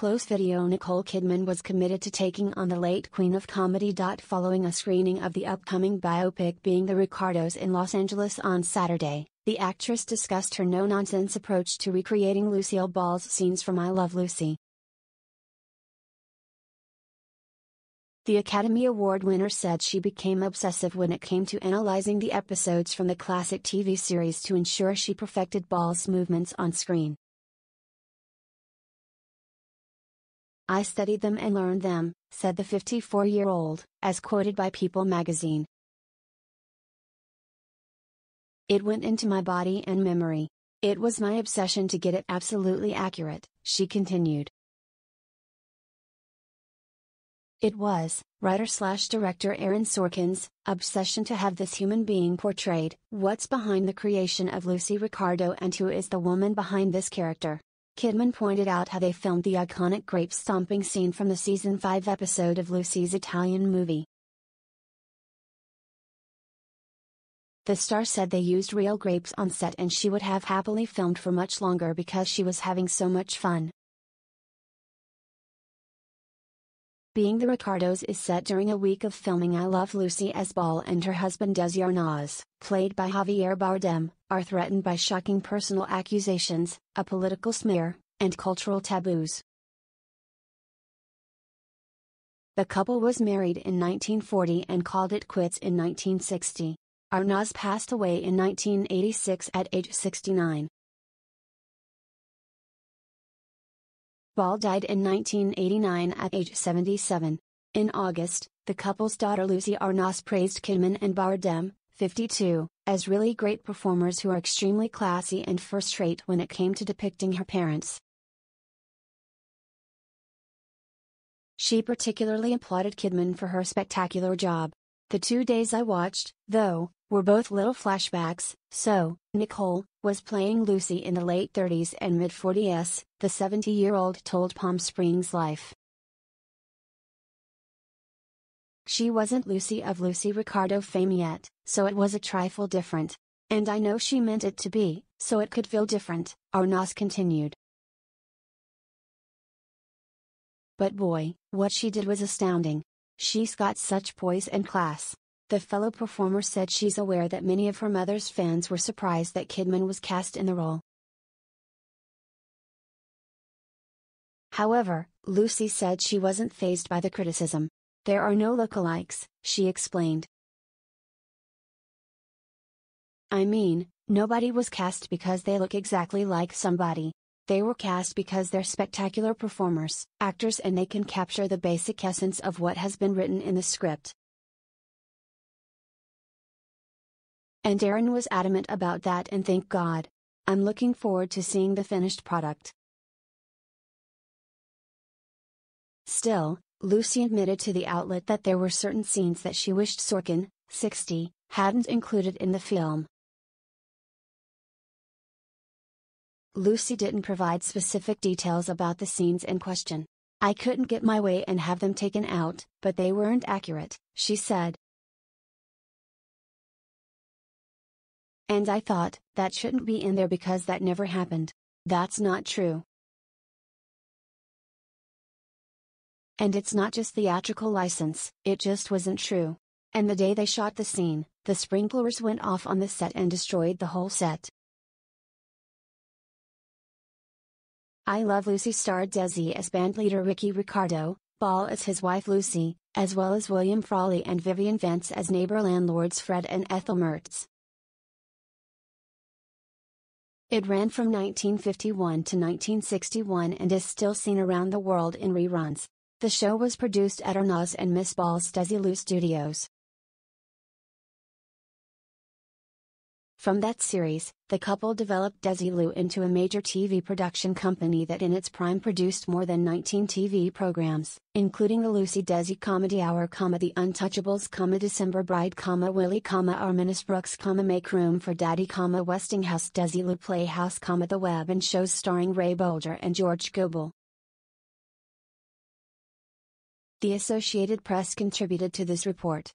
close video, Nicole Kidman was committed to taking on the late queen of comedy. Following a screening of the upcoming biopic Being the Ricardos in Los Angeles on Saturday, the actress discussed her no-nonsense approach to recreating Lucille Ball's scenes from I Love Lucy. The Academy Award winner said she became obsessive when it came to analyzing the episodes from the classic TV series to ensure she perfected Ball's movements on screen. "I studied them and learned them," said the 54-year-old, as quoted by People magazine. "It went into my body and memory. It was my obsession to get it absolutely accurate," she continued. It was, writer/director Aaron Sorkin's, obsession to have this human being portrayed. What's behind the creation of Lucy Ricardo and who is the woman behind this character? Kidman pointed out how they filmed the iconic grape stomping scene from the season 5 episode of Lucy's Italian movie. The star said they used real grapes on set and she would have happily filmed for much longer because she was having so much fun. Being the Ricardos is set during a week of filming I Love Lucy, as Ball and her husband Desi Arnaz, played by Javier Bardem, are threatened by shocking personal accusations, a political smear, and cultural taboos. The couple was married in 1940 and called it quits in 1960. Arnaz passed away in 1986 at age 69. Ball died in 1989 at age 77. In August, the couple's daughter Lucy Arnaz praised Kidman and Bardem, 52, as really great performers who are extremely classy and first-rate when it came to depicting her parents. She particularly applauded Kidman for her spectacular job. "The 2 days I watched, though, were both little flashbacks." So, Nicole was playing Lucy in the late 30s and mid-40s, the 70-year-old told Palm Springs Life. "She wasn't Lucy of Lucy Ricardo fame yet, so it was a trifle different. And I know she meant it to be, so it could feel different," Arnaz continued. "But boy, what she did was astounding. She's got such poise and class." The fellow performer said she's aware that many of her mother's fans were surprised that Kidman was cast in the role. However, Lucy said she wasn't fazed by the criticism. "There are no lookalikes," she explained. "I mean, nobody was cast because they look exactly like somebody. They were cast because they're spectacular performers, actors, and they can capture the basic essence of what has been written in the script." And Aaron was adamant about that, and thank God. "I'm looking forward to seeing the finished product." Still, Lucy admitted to the outlet that there were certain scenes that she wished Sorkin, 60, hadn't included in the film. Lucy didn't provide specific details about the scenes in question. "I couldn't get my way and have them taken out, but they weren't accurate," she said. "And I thought, that shouldn't be in there because that never happened. That's not true. And it's not just theatrical license, it just wasn't true. And the day they shot the scene, the sprinklers went off on the set and destroyed the whole set." I Love Lucy starred Desi as bandleader Ricky Ricardo, Ball as his wife Lucy, as well as William Frawley and Vivian Vance as neighbor landlords Fred and Ethel Mertz. It ran from 1951 to 1961 and is still seen around the world in reruns. The show was produced at Arnaz and Miss Ball's Desilu Studios. From that series, the couple developed Desilu into a major TV production company that in its prime produced more than 19 TV programs, including the Lucy Desi Comedy Hour, The Untouchables, December Bride, Willie, Arminus Brooks, Make Room for Daddy, Westinghouse, Desilu Playhouse, The Web, and shows starring Ray Bolger and George Gobel. The Associated Press contributed to this report.